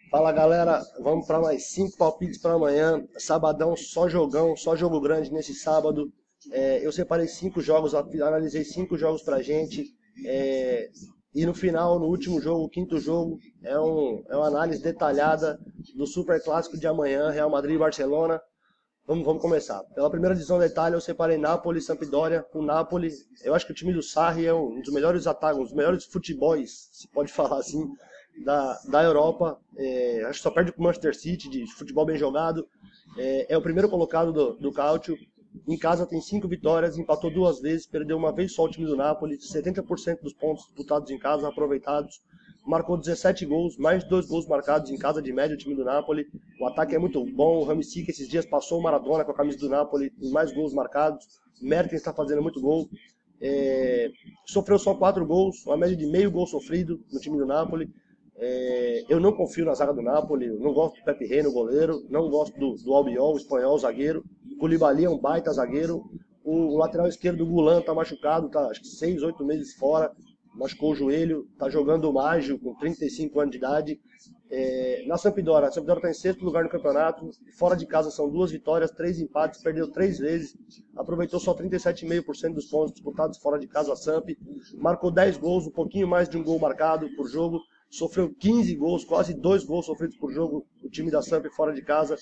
Fala galera, vamos para mais 5 palpites para amanhã. Sabadão, só jogão, só jogo grande nesse sábado. Eu separei 5 jogos, analisei 5 jogos pra gente. E no final, no último jogo, o quinto jogo, é uma análise detalhada do super clássico de amanhã, Real Madrid e Barcelona. Vamos começar. Pela primeira divisão da Itália, eu separei Napoli e Sampdoria. O Napoli, eu acho que o time do Sarri é um dos melhores ataques, um dos melhores futebols, se pode falar assim, da Europa. Acho que só perde para o Manchester City, de futebol bem jogado. É o primeiro colocado do Calcio. Em casa tem 5 vitórias, empatou 2 vezes, perdeu uma vez só o time do Napoli. 70% dos pontos disputados em casa aproveitados. Marcou 17 gols, mais 2 gols marcados em casa de média o time do Napoli. O ataque é muito bom. O Ramsik esses dias passou o Maradona com a camisa do Napoli, com mais gols marcados. Mertens está fazendo muito gol. Sofreu só 4 gols, uma média de meio gol sofrido no time do Napoli. Eu não confio na zaga do Napoli, não gosto do Pepe Reina, o goleiro, não gosto do Albiol, o espanhol, o zagueiro. O Koulibaly é um baita zagueiro. O lateral esquerdo, o Gulan, tá machucado, tá acho que 6, 8 meses fora. Machucou o joelho, tá jogando o Mágio com 35 anos de idade. Na Sampdoria, a Sampdoria está em sexto lugar no campeonato. Fora de casa são 2 vitórias, 3 empates, perdeu 3 vezes. Aproveitou só 37,5% dos pontos disputados fora de casa a Samp. Marcou 10 gols, um pouquinho mais de um gol marcado por jogo. Sofreu 15 gols, quase 2 gols sofridos por jogo, o time da Samp fora de casa.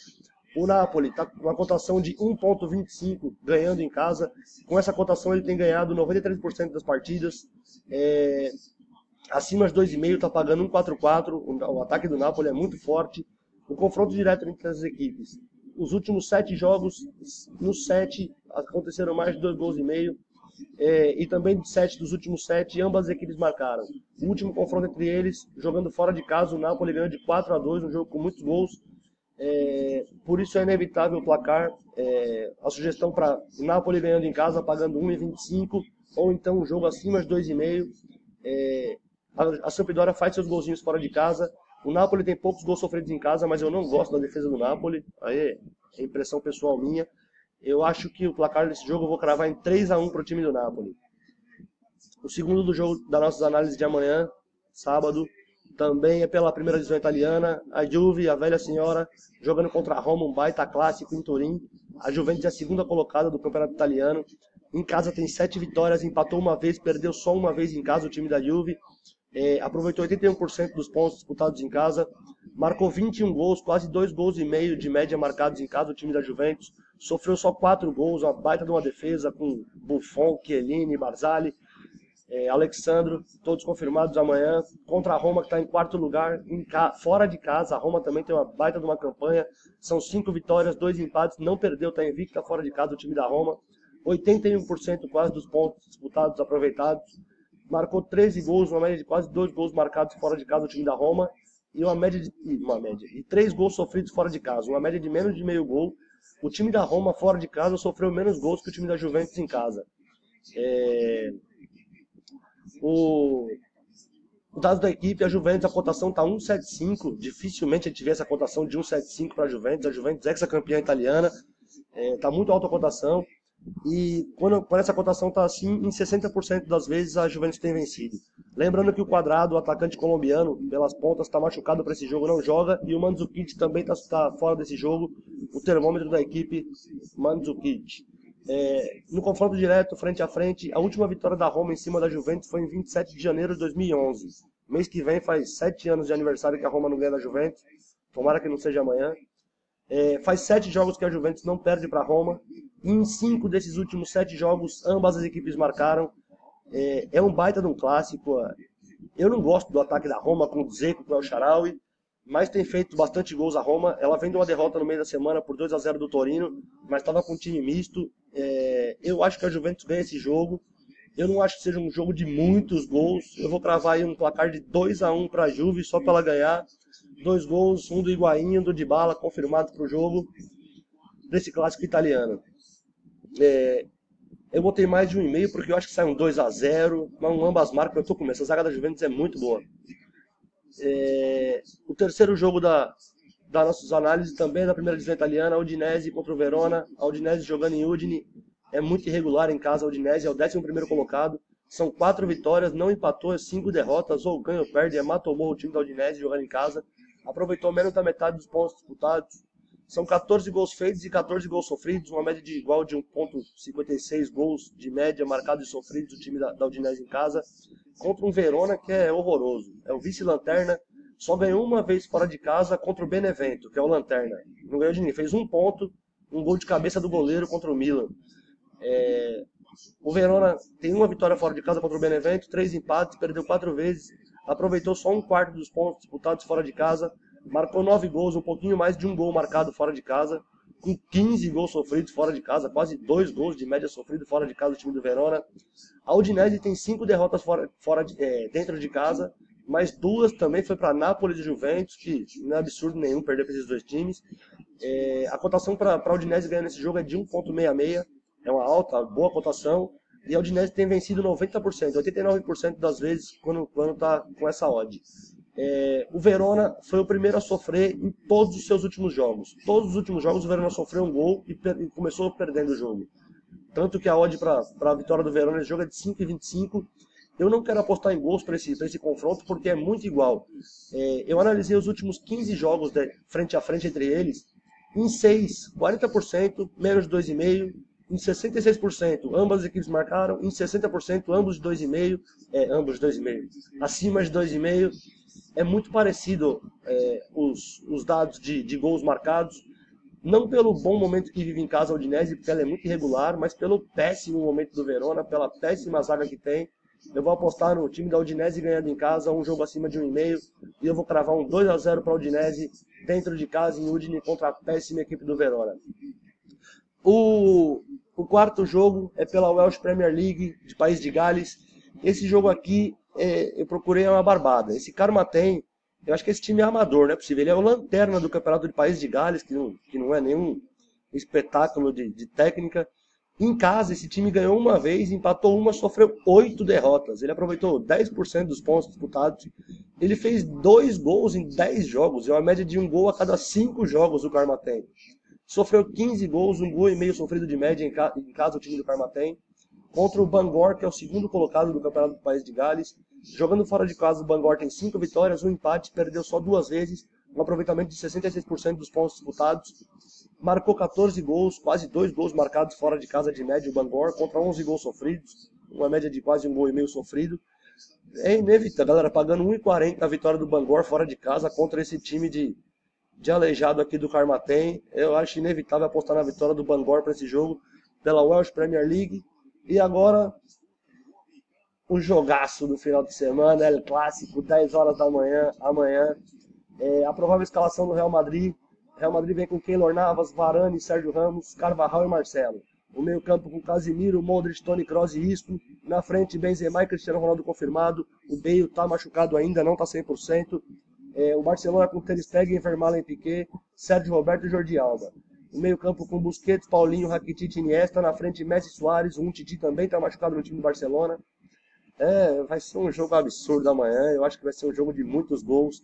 O Napoli está com uma cotação de 1,25 ganhando em casa. Com essa cotação ele tem ganhado 93% das partidas. Acima de 2,5 está pagando 1,44. O ataque do Napoli é muito forte. O confronto direto entre as equipes. Os últimos 7 jogos, nos 7 aconteceram mais de 2 gols e meio. E também de 7 dos últimos 7, ambas as equipes marcaram. O último confronto entre eles, jogando fora de casa, o Napoli ganhou de 4-2, um jogo com muitos gols. Por isso é inevitável o placar. A sugestão para o Napoli ganhando em casa, pagando 1,25, ou então um jogo acima de 2,5. A Sampdoria faz seus golzinhos fora de casa. O Napoli tem poucos gols sofridos em casa, mas eu não gosto da defesa do Napoli. Aí é impressão pessoal minha. Eu acho que o placar desse jogo eu vou cravar em 3-1 para o time do Napoli. O segundo do jogo das nossas análises de amanhã, sábado, também é pela primeira divisão italiana. A Juve, a velha senhora, jogando contra a Roma, um baita clássico em Turim. A Juventus é a segunda colocada do campeonato italiano. Em casa tem 7 vitórias, empatou uma vez, perdeu só uma vez em casa o time da Juve. Aproveitou 81% dos pontos disputados em casa. Marcou 21 gols, quase 2 gols e meio de média marcados em casa o time da Juventus. Sofreu só 4 gols, uma baita de uma defesa com Buffon, Chiellini, Barzali, Alexandro, todos confirmados amanhã. Contra a Roma, que está em quarto lugar, fora de casa. A Roma também tem uma baita de uma campanha. São 5 vitórias, 2 empates, não perdeu, está invicta fora de casa o time da Roma. 81% quase dos pontos disputados aproveitados. Marcou 13 gols, uma média de quase 2 gols marcados fora de casa o time da Roma. E uma média de 3 gols sofridos fora de casa, uma média de menos de meio gol. O time da Roma fora de casa sofreu menos gols que o time da Juventus em casa. O dado da equipe, a Juventus, a cotação está 1,75. Dificilmente a gente vê essa cotação de 1,75 para a Juventus. A Juventus é ex-campeã italiana. Está muito alta a cotação. E quando essa cotação está assim, em 60% das vezes a Juventus tem vencido. Lembrando que o Quadrado, o atacante colombiano, pelas pontas, está machucado para esse jogo, não joga. E o Mandzukic também está fora desse jogo. O termômetro da equipe, Mandzukic. No confronto direto, frente a frente, a última vitória da Roma em cima da Juventus foi em 27 de janeiro de 2011. Mês que vem faz 7 anos de aniversário que a Roma não ganha da Juventus. Tomara que não seja amanhã. Faz 7 jogos que a Juventus não perde para a Roma. E em 5 desses últimos 7 jogos, ambas as equipes marcaram. É um baita de um clássico. Eu não gosto do ataque da Roma com o Dzeko, com o El Shaarawy, mas tem feito bastante gols a Roma. Ela vem de uma derrota no meio da semana por 2-0 do Torino, mas estava com um time misto. Eu acho que a Juventus ganha esse jogo. Eu não acho que seja um jogo de muitos gols. Eu vou cravar aí um placar de 2-1 para a Juve, só para ela ganhar. 2 gols, um do Higuaín, um do Dybala, confirmado para o jogo desse clássico italiano. Eu botei mais de 1,5 porque eu acho que sai um 2-0, mas ambas marcas, eu tô com medo. Essa zaga da Juventus é muito boa. O terceiro jogo das nossas análises também é da primeira divisão italiana, a Udinese contra o Verona. A Udinese jogando em Udine é muito irregular em casa. A Udinese é o 11º colocado. São 4 vitórias, não empatou, 5 derrotas, ou ganha ou perde. É mata ou morra o time da Udinese jogando em casa. aproveitou menos da metade dos pontos disputados. São 14 gols feitos e 14 gols sofridos, uma média de igual de 1,56 gols de média marcados e sofridos do time da Udinese em casa, contra um Verona que é horroroso. É o vice-lanterna, só ganhou uma vez fora de casa contra o Benevento, que é o lanterna. Não ganhou de ninguém, fez um ponto, um gol de cabeça do goleiro contra o Milan. O Verona tem uma vitória fora de casa contra o Benevento, 3 empates, perdeu 4 vezes, aproveitou só um quarto dos pontos disputados fora de casa, marcou 9 gols, um pouquinho mais de um gol marcado fora de casa, com 15 gols sofridos fora de casa, quase 2 gols de média sofrido fora de casa do time do Verona. A Udinese tem 5 derrotas dentro de casa, mas 2 também foi para Nápoles e Juventus, que não é absurdo nenhum perder para esses 2 times. A cotação para a Udinese ganhar nesse jogo é de 1,66, é uma alta, boa cotação, e a Udinese tem vencido 90%, 89% das vezes quando está com essa odd. O Verona foi o primeiro a sofrer em todos os seus últimos jogos. Todos os últimos jogos o Verona sofreu um gol e começou perdendo o jogo. Tanto que a odd para a vitória do Verona nesse jogo é de 5,25. Eu não quero apostar em gols para esse confronto porque é muito igual. Eu analisei os últimos 15 jogos frente a frente entre eles. Em 6, 40%, menos de 2,5. Em 66%, ambas as equipes marcaram. Em 60%, ambos de 2,5. Ambos de 2,5. Acima de 2,5. É muito parecido os dados de gols marcados. Não pelo bom momento que vive em casa a Udinese, porque ela é muito irregular, mas pelo péssimo momento do Verona, pela péssima zaga que tem. Eu vou apostar no time da Udinese ganhando em casa, um jogo acima de 1,5. E eu vou cravar um 2-0 para a Udinese dentro de casa em Udine contra a péssima equipe do Verona. O quarto jogo é pela Welsh Premier League de País de Gales. Esse jogo aqui eu procurei uma barbada. Esse Carmarthen, eu acho que esse time é amador, não é possível. Ele é o lanterna do campeonato de País de Gales, que não é nenhum espetáculo de técnica. Em casa, esse time ganhou uma vez, empatou uma, sofreu 8 derrotas. Ele aproveitou 10% dos pontos disputados. Ele fez 2 gols em 10 jogos. É uma média de 1 gol a cada 5 jogos o Carmarthen. Sofreu 15 gols, 1 gol e meio sofrido de média em casa o time do Carmarthen. Contra o Bangor, que é o segundo colocado do campeonato do País de Gales. Jogando fora de casa, o Bangor tem 5 vitórias, 1 empate, perdeu só 2 vezes, um aproveitamento de 66% dos pontos disputados. Marcou 14 gols, quase 2 gols marcados fora de casa de média o Bangor, contra 11 gols sofridos, uma média de quase 1 gol e meio sofrido. É inevitável, galera, pagando 1,40 a vitória do Bangor fora de casa contra esse time de aleijado aqui do Carmarthen. Eu acho inevitável apostar na vitória do Bangor para esse jogo, pela Welsh Premier League. E agora, o jogaço do final de semana, El Clássico, 10 horas da manhã, amanhã. A provável escalação do Real Madrid. Real Madrid vem com Keylor Navas, Varane, Sérgio Ramos, Carvajal e Marcelo. O meio campo com Casemiro, Modric, Toni Kroos e Isco. Na frente, Benzema e Cristiano Ronaldo confirmado. O Bale está machucado ainda, não está 100%. O Barcelona com Ter Stegen, Vermaelen, Piqué, Sérgio Roberto e Jordi Alba. O meio campo com Busquets, Paulinho, Rakitic e Iniesta. Na frente, Messi e Suárez. O Umtiti também está machucado no time do Barcelona. Vai ser um jogo absurdo amanhã. Eu acho que vai ser um jogo de muitos gols.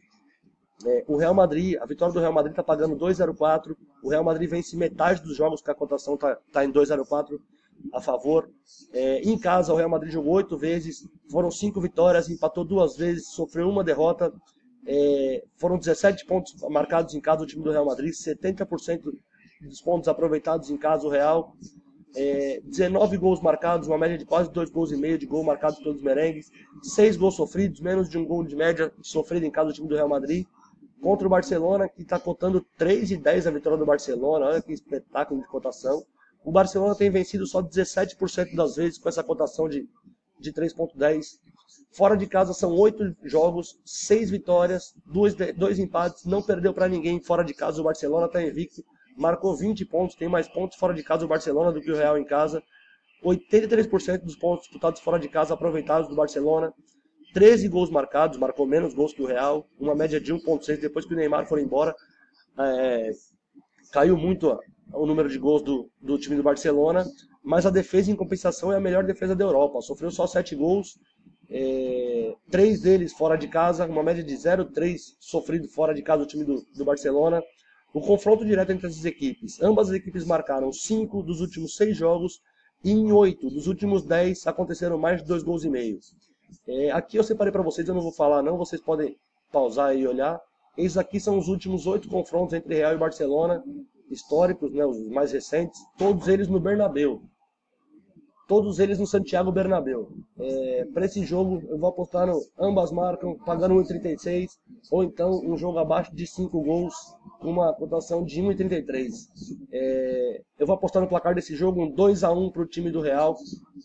O Real Madrid, a vitória do Real Madrid está pagando 2,04. O Real Madrid vence metade dos jogos que a cotação está em 2,04 a favor. Em casa, o Real Madrid jogou 8 vezes, foram 5 vitórias, empatou 2 vezes, sofreu uma derrota. Foram 17 pontos marcados em casa o time do Real Madrid, 70% dos pontos aproveitados em casa o Real. 19 gols marcados, uma média de quase 2 gols e meio de gol marcados pelos merengues. 6 gols sofridos, menos de 1 gol de média sofrido em casa do time do Real Madrid. Contra o Barcelona, que está cotando 3,10 a vitória do Barcelona. Olha que espetáculo de cotação. O Barcelona tem vencido só 17% das vezes com essa cotação de 3,10. Fora de casa são 8 jogos, 6 vitórias, 2 empates, não perdeu para ninguém. Fora de casa o Barcelona está invicto, marcou 20 pontos, tem mais pontos fora de casa o Barcelona do que o Real em casa. 83% dos pontos disputados fora de casa aproveitados do Barcelona. 13 gols marcados, marcou menos gols que o Real, uma média de 1,6 depois que o Neymar foi embora. Caiu muito o número de gols do time do Barcelona, mas a defesa em compensação é a melhor defesa da Europa. Sofreu só 7 gols, 3 deles fora de casa, uma média de 0,3 sofrido fora de casa o time do Barcelona. O confronto direto entre essas equipes, ambas as equipes marcaram 5 dos últimos 6 jogos e em 8 dos últimos 10 aconteceram mais de 2 gols e meio. Aqui eu separei para vocês, eu não vou falar não, vocês podem pausar e olhar. Esses aqui são os últimos 8 confrontos entre Real e Barcelona, históricos, né, os mais recentes, todos eles no Bernabéu. Todos eles no Santiago Bernabéu. Para esse jogo, eu vou apostar no ambas marcam, pagando 1,36, ou então um jogo abaixo de 5 gols, uma cotação de 1,33. Eu vou apostar no placar desse jogo, um 2-1 para o time do Real.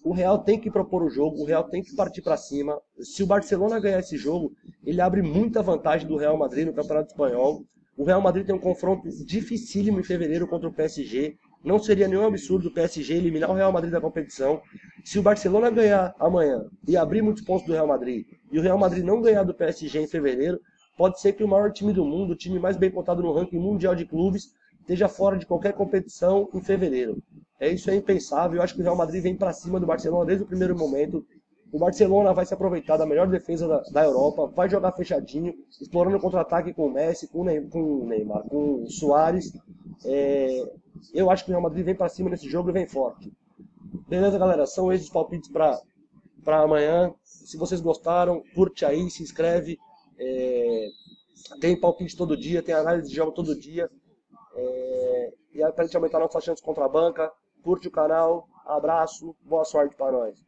O Real tem que propor o jogo, o Real tem que partir para cima. Se o Barcelona ganhar esse jogo, ele abre muita vantagem do Real Madrid no Campeonato Espanhol. O Real Madrid tem um confronto dificílimo em fevereiro contra o PSG. Não seria nenhum absurdo o PSG eliminar o Real Madrid da competição. Se o Barcelona ganhar amanhã e abrir muitos pontos do Real Madrid, e o Real Madrid não ganhar do PSG em fevereiro, pode ser que o maior time do mundo, o time mais bem cotado no ranking mundial de clubes, esteja fora de qualquer competição em fevereiro. Isso é impensável. Eu acho que o Real Madrid vem para cima do Barcelona desde o primeiro momento. O Barcelona vai se aproveitar da melhor defesa da Europa, vai jogar fechadinho, explorando o contra-ataque com o Messi, com o Neymar, com o Suárez. Eu acho que o Real Madrid vem para cima nesse jogo e vem forte. Beleza, galera? São esses os palpites para amanhã. Se vocês gostaram, curte aí, se inscreve. Tem palpite todo dia, tem análise de jogo todo dia. E aí, para a gente aumentar nossas chances contra a banca, curte o canal. Abraço, boa sorte para nós.